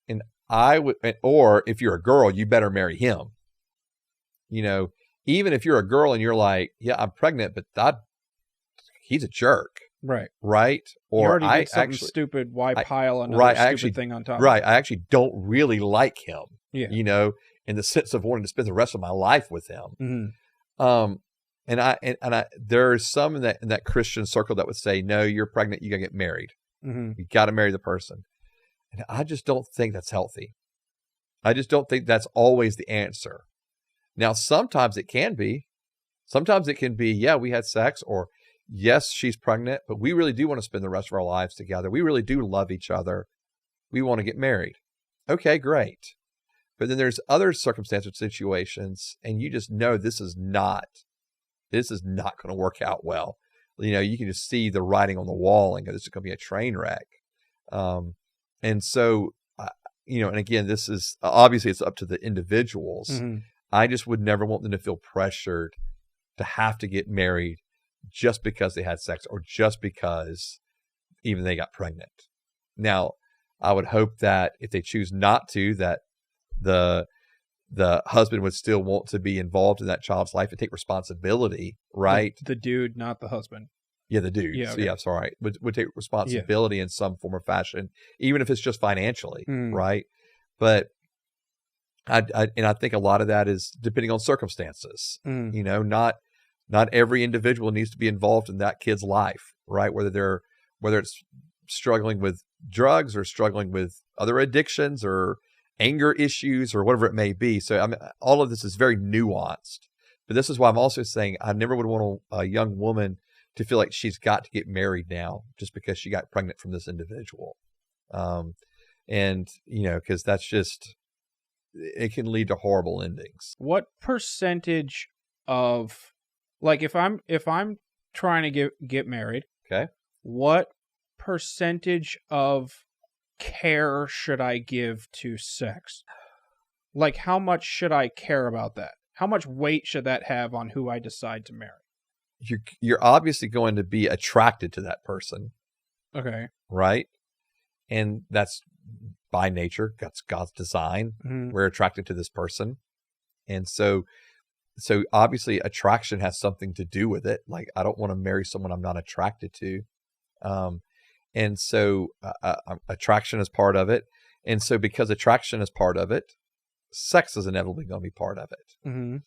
And I would, or if you're a girl, you better marry him. Even if you're a girl and you're like, yeah, I'm pregnant, but he's a jerk.
Right.
Right. Or
you already did something stupid. Why pile another stupid thing on top?
Right. I actually don't really like him.
Yeah.
In the sense of wanting to spend the rest of my life with him.
Mm-hmm.
And there's some in that Christian circle that would say, no, you're pregnant, you gotta get married.
Mm-hmm.
You gotta marry the person. And I just don't think that's healthy. I just don't think that's always the answer. Now, sometimes it can be. Sometimes it can be, yeah, we had sex, or yes, she's pregnant, but we really do want to spend the rest of our lives together. We really do love each other. We want to get married. Okay, great. But then there's other circumstances, situations, and you just know this is not going to work out well. You can just see the writing on the wall and go, this is going to be a train wreck. And so, and again, this is obviously it's up to the individuals.
Mm-hmm.
I just would never want them to feel pressured to have to get married just because they had sex or just because even they got pregnant. Now, I would hope that if they choose not to, that the husband would still want to be involved in that child's life and take responsibility, right?
The dude, not the husband.
Yeah, the dude.
Yeah, okay.
Yeah, sorry. Would take responsibility in some form or fashion, even if it's just financially, right? But I think a lot of that is depending on circumstances. You know, not every individual needs to be involved in that kid's life, right? Whether it's struggling with drugs or struggling with other addictions or anger issues or whatever it may be. So I mean, all of this is very nuanced. But this is why I'm also saying I never would want a young woman to feel like she's got to get married now just because she got pregnant from this individual. And, you know, because that's just, it can lead to horrible endings.
What percentage of, like, if I'm trying to get married,
okay,
what percentage of care should I give to sex? Like, how much should I care about that? How much weight should that have on who I decide to marry?
You're obviously going to be attracted to that person.
Okay.
Right? And that's by nature, that's God's design. We're attracted to this person. And so obviously attraction has something to do with it. Like, I don't want to marry someone I'm not attracted to. And so attraction is part of it. And so because attraction is part of it, sex is inevitably going to be part of it.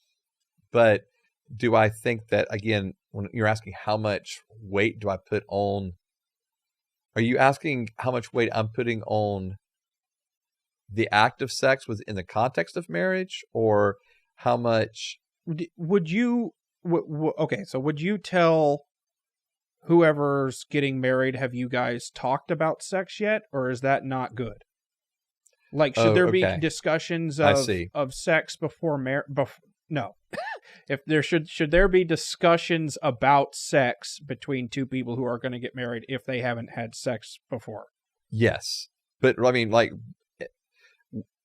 But do I think that, again, when you're asking how much weight do I put on, are you asking how much weight I'm putting on the act of sex within the context of marriage, or how much
would you okay, so would you tell whoever's getting married, have you guys talked about sex yet, or is that not good? Like, should there be discussions of sex before marriage? No. If there should there be discussions about sex between two people who are going to get married if they haven't had sex before?
Yes. But I mean, like,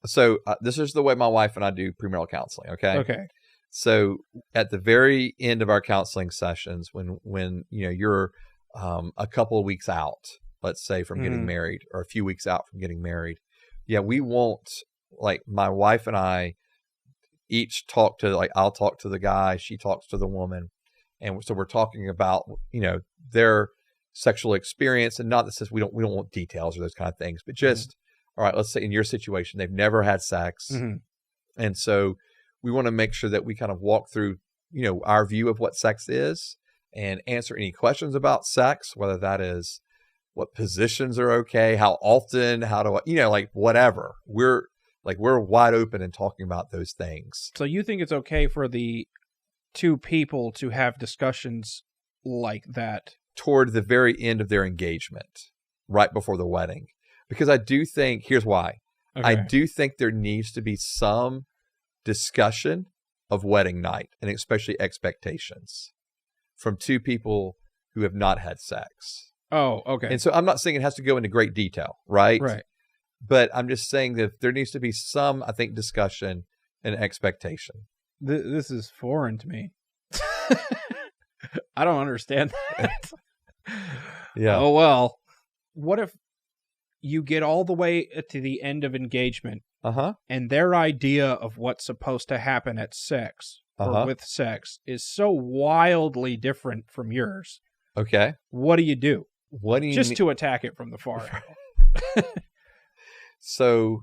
so this is the way my wife and I do premarital counseling. Okay. So at the very end of our counseling sessions, when you know, you're a couple of weeks out, let's say, from getting married, or a few weeks out from getting married, yeah, we won't, like, my wife and I each talk to, like, I'll talk to the guy, she talks to the woman, and so we're talking about, you know, their sexual experience, and not that says we don't want details or those kind of things, but just all right, let's say in your situation they've never had sex, and so we want to make sure that we kind of walk through, you know, our view of what sex is and answer any questions about sex, whether that is what positions are okay, how often, how do I, you know, like, whatever. We're wide open in talking about those things.
So you think it's okay for the two people to have discussions like that
toward the very end of their engagement, right before the wedding? Because I do think, here's why. Okay. I do think there needs to be some discussion of wedding night, and especially expectations from two people who have not had sex.
Oh, okay.
And so I'm not saying it has to go into great detail, right?
Right.
But I'm just saying that there needs to be some, I think, discussion and expectation.
This is foreign to me. I don't understand that.
Yeah.
Oh, well. What if you get all the way to the end of engagement, and their idea of what's supposed to happen at sex or with sex is so wildly different from yours?
Okay.
What do you do?
What do you
just to attack it from the far end?
So,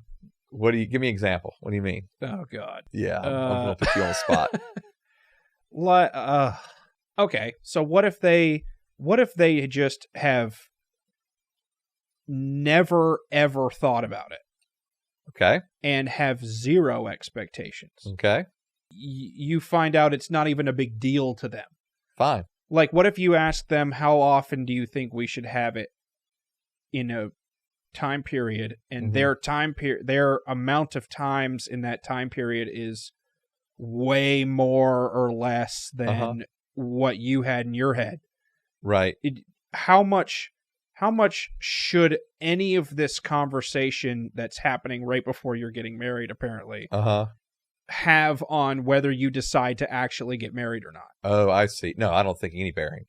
what do you give me an example? What do you mean?
Oh God.
Yeah, I'm gonna put you on the
spot. Okay. So what if they just have never ever thought about it?
Okay.
And have zero expectations.
Okay.
You find out it's not even a big deal to them.
Fine.
Like, what if you ask them, how often do you think we should have it in a time period, and their amount of times in that time period is way more or less than what you had in your head?
Right.
How much should any of this conversation that's happening right before you're getting married, apparently, have on whether you decide to actually get married or not?
Oh, I see. No, I don't think any bearing.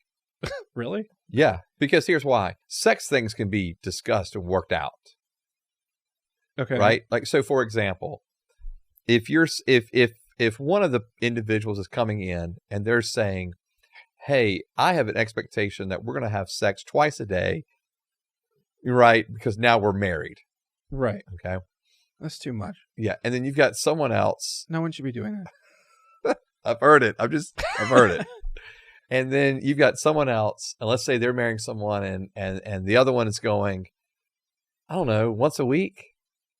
Really?
Yeah, because here's why. Sex things can be discussed and worked out.
Okay.
Right? Like, so for example, if one of the individuals is coming in and they're saying, hey, I have an expectation that we're going to have sex twice a day, right? Because now we're married.
Right.
Okay.
That's too much.
Yeah. And then you've got someone else.
No one should be doing that.
I've heard it. I've heard it. And then you've got someone else, and let's say they're marrying someone and the other one is going, I don't know, once a week.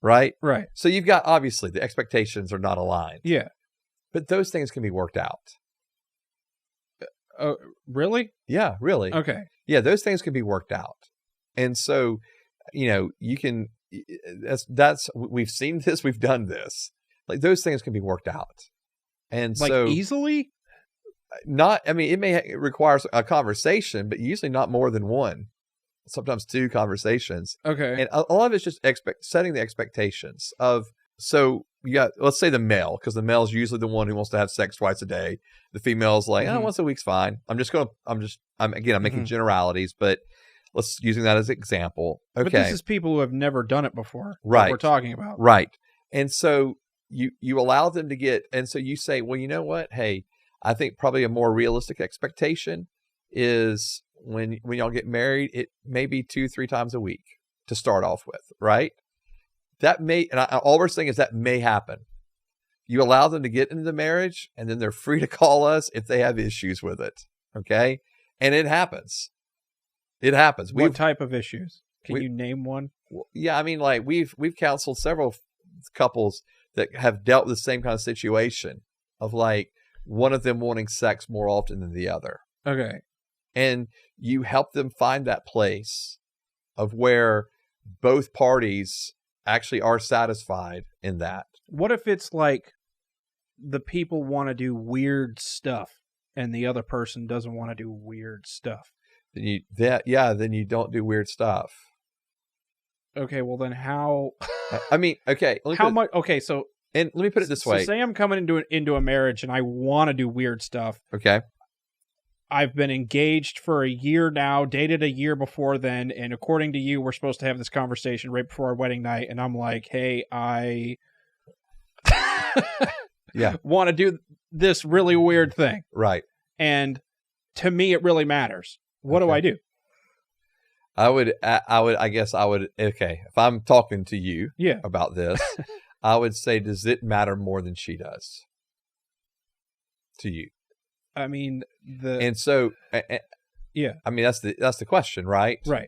Right.
Right.
So you've got, obviously the expectations are not aligned.
Yeah.
But those things can be worked out.
Really?
Yeah, really.
Okay.
Yeah, those things can be worked out. And so, you can, we've seen this, we've done this. Like, those things can be worked out. And
like,
so
easily?
It may require a conversation, but usually not more than one, sometimes two conversations.
Okay.
And a lot of it's just setting the expectations of, so you got, let's say the male, because the male is usually the one who wants to have sex twice a day. The female's like, once a week's fine. I'm making generalities, but let's using that as an example. Okay.
But this is people who have never done it before.
Right.
That we're talking about.
Right. And so you allow them to get, and so you say, well, you know what? Hey, I think probably a more realistic expectation is when y'all get married, it may be 2-3 times a week to start off with, right? That may, and all we're saying is that may happen. You allow them to get into the marriage, and then they're free to call us if they have issues with it. Okay. And it happens. It happens.
What type of issues? Can you name one?
Yeah. I mean, like we've counseled several couples that have dealt with the same kind of situation of like one of them wanting sex more often than the other.
Okay.
And you help them find that place of where both parties actually are satisfied in that.
What if it's like the people want to do weird stuff and the other person doesn't want to do weird stuff?
Then you don't do weird stuff.
Okay, well then how?
Okay.
How much? Okay, so
and let me put it this way.
So say I'm coming into a marriage and I want to do weird stuff.
Okay.
I've been engaged for a year now, dated a year before then, and according to you, we're supposed to have this conversation right before our wedding night, and I'm like, hey, I want to do this really weird thing.
Right.
And to me, it really matters. What do I do?
I guess I would, okay, if I'm talking to you about this, I would say, does it matter more than she does to you?
I mean,
and so,
yeah.
I mean, that's the question, right?
Right.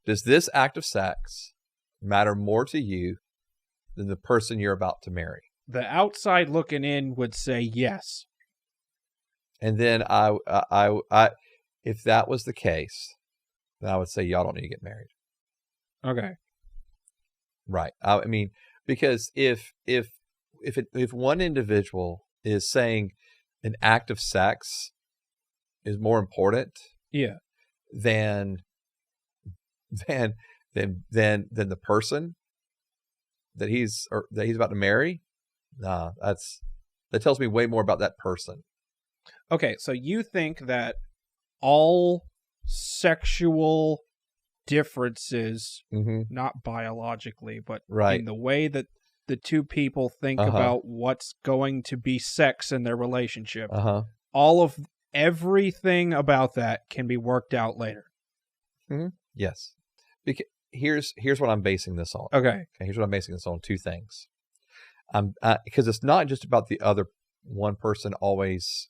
Does this act of sex matter more to you than the person you're about to marry?
The outside looking in would say yes.
And then I if that was the case, then I would say y'all don't need to get married.
Okay.
Right. I mean, because if one individual is saying an act of sex is more important, than the person that he's about to marry, that tells me way more about that person.
Okay, so you think that all sexual differences, not biologically, but in the way that the two people think about what's going to be sex in their relationship, all of everything about that can be worked out later.
Yes. Because here's what I'm basing this on.
Okay.
Here's what I'm basing this on. Two things. Because it's not just about the other one person always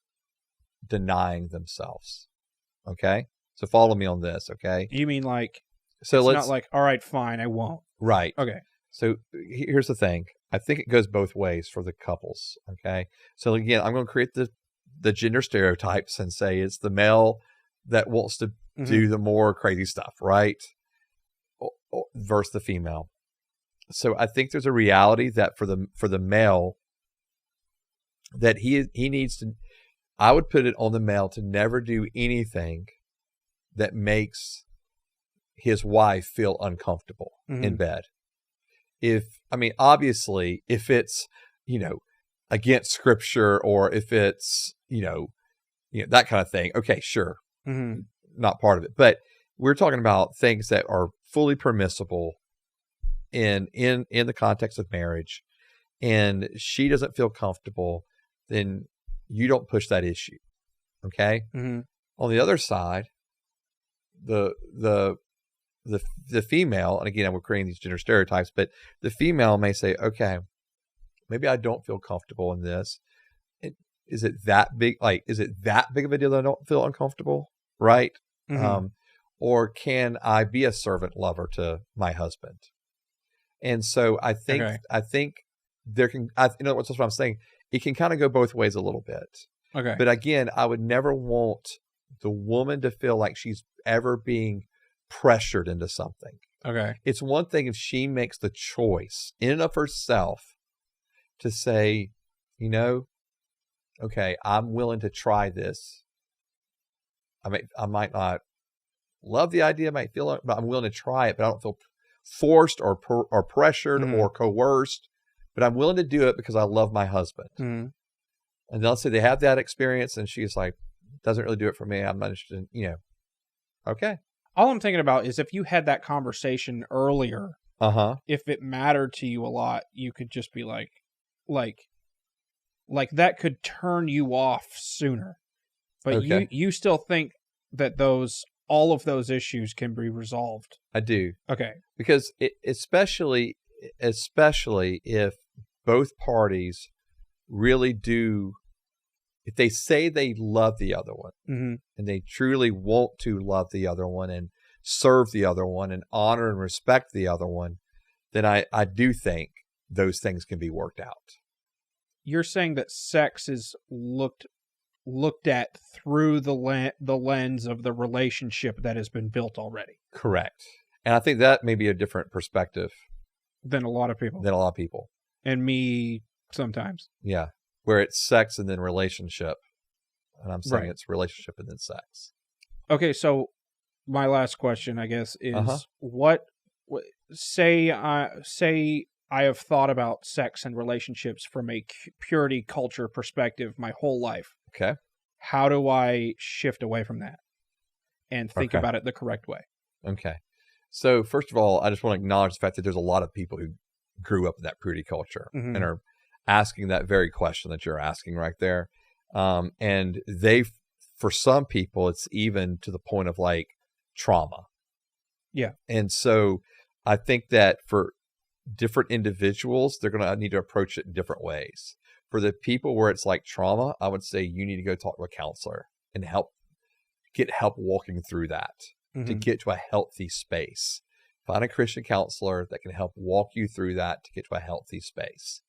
denying themselves. Okay. So follow me on this. Okay.
You mean like,
so
it's not like, all right, fine, I won't.
Right.
Okay.
So here's the thing. I think it goes both ways for the couples. Okay. So again, I'm going to create the gender stereotypes and say it's the male that wants to do the more crazy stuff, right? Versus the female. So I think there's a reality that for the male that he needs to, I would put it on the male to never do anything that makes his wife feel uncomfortable in bed. Obviously, if it's, against scripture or if it's, that kind of thing. Okay, sure. Not part of it. But we're talking about things that are fully permissible in the context of marriage, and she doesn't feel comfortable, then you don't push that issue. Okay.
Mm-hmm.
On the other side, the female, and again, we're creating these gender stereotypes, but the female may say, okay, maybe I don't feel comfortable in this. Is it that big? Like, is it that big of a deal that I don't feel uncomfortable? Right.
Mm-hmm.
Or can I be a servant lover to my husband? And so I think there can, that's what I'm saying. It can kind of go both ways a little bit.
Okay.
But again, I would never want the woman to feel like she's ever being pressured into something.
Okay.
It's one thing if she makes the choice in and of herself to say, okay, I'm willing to try this. I might not love the idea, might feel it, but I'm willing to try it, but I don't feel forced or pressured or coerced, but I'm willing to do it because I love my husband.
Mm-hmm.
And let's say they have that experience and she's like, doesn't really do it for me. I'm not interested in, okay.
All I'm thinking about is if you had that conversation earlier, if it mattered to you a lot, you could just be like that could turn you off sooner. But
okay.
you still think that all of those issues can be resolved.
I do.
Okay.
Because especially if both parties really do, if they say they love the other one and they truly want to love the other one and serve the other one and honor and respect the other one, then I do think those things can be worked out.
You're saying that sex is looked at through the lens of the relationship that has been built already.
Correct. And I think that may be a different perspective
than a lot of people. And me sometimes.
Yeah. Where it's sex and then relationship. And I'm saying it's relationship and then sex.
Okay, so my last question, I guess, is say I have thought about sex and relationships from a purity culture perspective my whole life.
Okay.
How do I shift away from that and think about it the correct way?
Okay. So first of all, I just want to acknowledge the fact that there's a lot of people who grew up in that purity culture and are asking that very question that you're asking right there. And for some people, it's even to the point of like trauma.
Yeah.
And so I think that for different individuals, they're going to need to approach it in different ways. For the people where it's like trauma, I would say you need to go talk to a counselor and get help walking through that to get to a healthy space. Find a Christian counselor that can help walk you through that to get to a healthy space.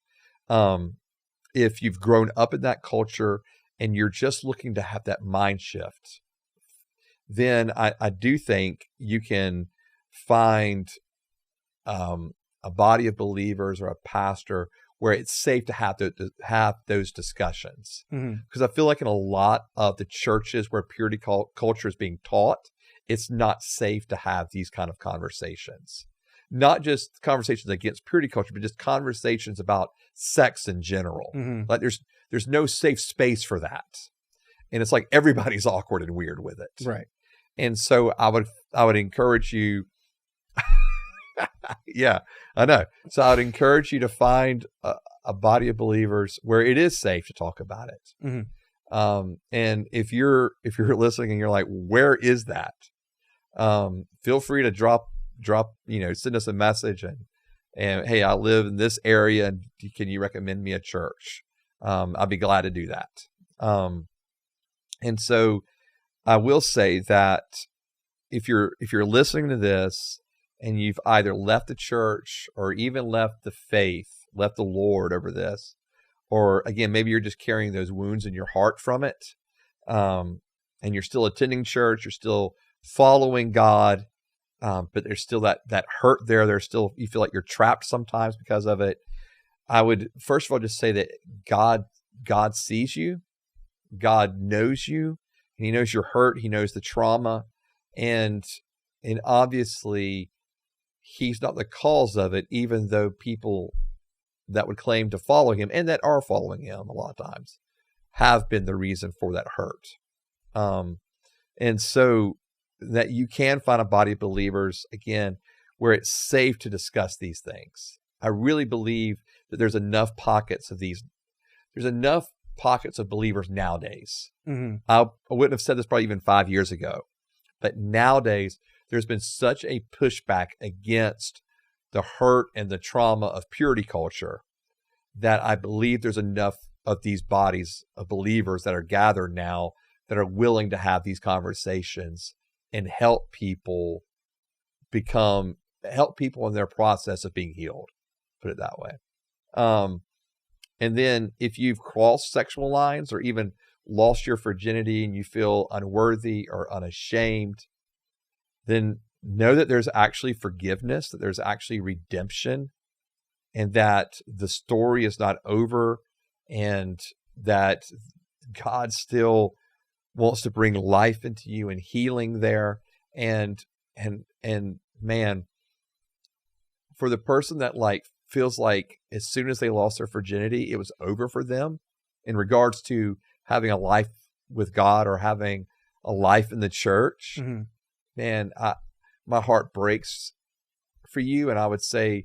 If you've grown up in that culture and you're just looking to have that mind shift, then I do think you can find a body of believers or a pastor where it's safe to have those discussions. Because I feel like in a lot of the churches where purity culture is being taught, it's not safe to have these kind of conversations. Not just conversations against purity culture, but just conversations about sex in general. Like there's no safe space for that. And it's like everybody's awkward and weird with it.
Right.
And so I would encourage you. Yeah, I know. So I would encourage you to find a body of believers where it is safe to talk about it. And if you're listening and you're like, where is that? Feel free to drop, send us a message and hey, I live in this area and can you recommend me a church? I'd be glad to do that. And so I will say that if you're listening to this and you've either left the church or even left the faith, left the Lord over this, or again, maybe you're just carrying those wounds in your heart from it, and you're still attending church, you're still following God, but there's still that hurt there. There's still, you feel like you're trapped sometimes because of it. I would first of all just say that God sees you, God knows you, and He knows your hurt, He knows the trauma, and obviously He's not the cause of it, even though people that would claim to follow Him and that are following Him a lot of times have been the reason for that hurt. And so that you can find a body of believers, again, where it's safe to discuss these things. I really believe that there's enough pockets of these. There's enough pockets of believers nowadays.
Mm-hmm.
I wouldn't have said this probably even 5 years ago, but nowadays there's been such a pushback against the hurt and the trauma of purity culture that I believe there's enough of these bodies of believers that are gathered now that are willing to have these conversations and help people in their process of being healed, put it that way. And then if you've crossed sexual lines or even lost your virginity and you feel unworthy or unashamed, then know that there's actually forgiveness, that there's actually redemption, and that the story is not over, and that God still wants to bring life into you and healing there. And man, for the person that like feels like as soon as they lost their virginity, it was over for them in regards to having a life with God or having a life in the church,
Mm-hmm.
man, my heart breaks for you. And I would say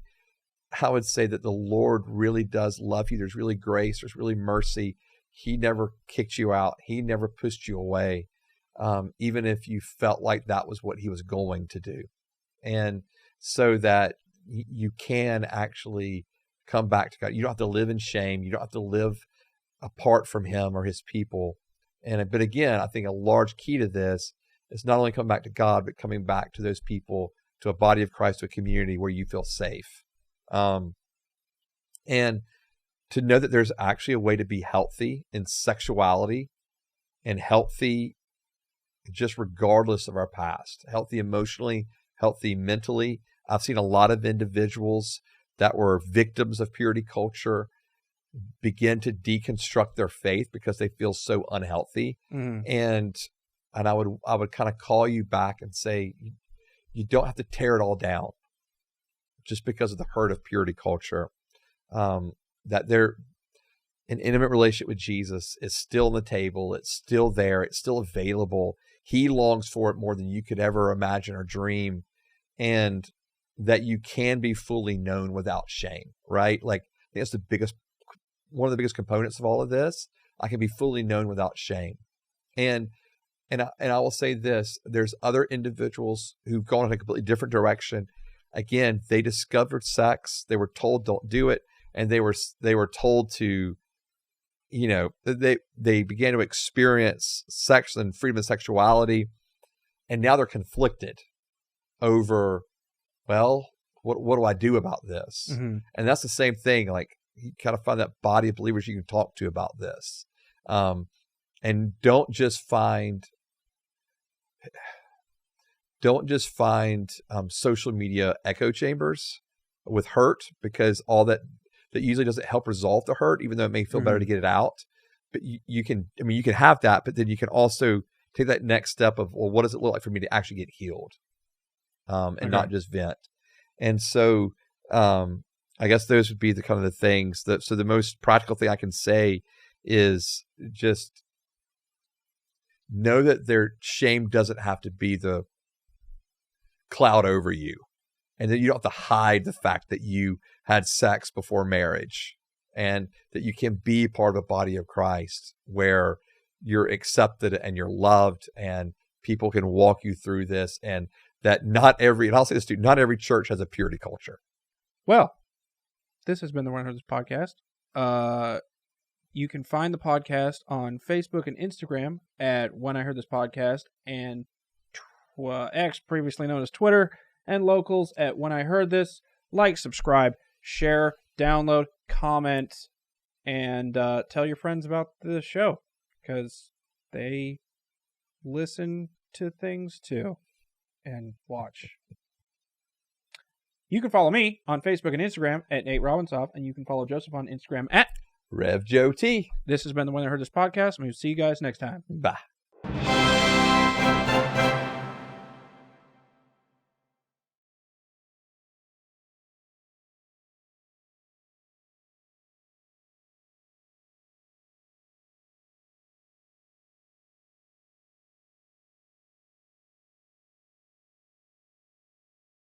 that the Lord really does love you. There's really grace. There's really mercy. He never kicked you out. He never pushed you away, even if you felt like that was what he was going to do. And so that you can actually come back to God. You don't have to live in shame. You don't have to live apart from him or his people. But again, I think a large key to this is not only coming back to God, but coming back to those people, to a body of Christ, to a community where you feel safe. And to know that there's actually a way to be healthy in sexuality and healthy just regardless of our past, healthy emotionally, healthy mentally. I've seen a lot of individuals that were victims of purity culture begin to deconstruct their faith because they feel so unhealthy.
Mm-hmm.
And I would kind of call you back and say, you don't have to tear it all down just because of the hurt of purity culture. That an intimate relationship with Jesus is still on the table. It's still there. It's still available. He longs for it more than you could ever imagine or dream. And that you can be fully known without shame, right? Like, I think that's one of the biggest components of all of this. I can be fully known without shame. And I will say this, there's other individuals who've gone in a completely different direction. Again, they discovered sex. They were told, don't do it. And they were told to, they began to experience sex and freedom of sexuality. And now they're conflicted over, well, what do I do about this?
Mm-hmm.
And that's the same thing. Like, you kind of find that body of believers you can talk to about this. And don't just find social media echo chambers with hurt, because all that usually doesn't help resolve the hurt, even though it may feel better to get it out. But you can have that, but then you can also take that next step of, well, what does it look like for me to actually get healed? And not just vent. And so, I guess those would be the kind of the things so the most practical thing I can say is just know that their shame doesn't have to be the cloud over you, and that you don't have to hide the fact that you had sex before marriage, and that you can be part of a body of Christ where you're accepted and you're loved, and people can walk you through this, and that and I'll say this too, not every church has a purity culture.
Well, this has been the When I Heard This podcast. You can find the podcast on Facebook and Instagram at When I Heard This Podcast, and X, previously known as Twitter, and locals at When I Heard This. Like, subscribe, share, download, comment, and tell your friends about the show, because they listen to things too and watch. You can follow me on Facebook and Instagram at Nate Robinsoff, and you can follow Joseph on Instagram at
Rev Joe T.
This has been the When I Heard This podcast, and we'll see you guys next time.
Bye.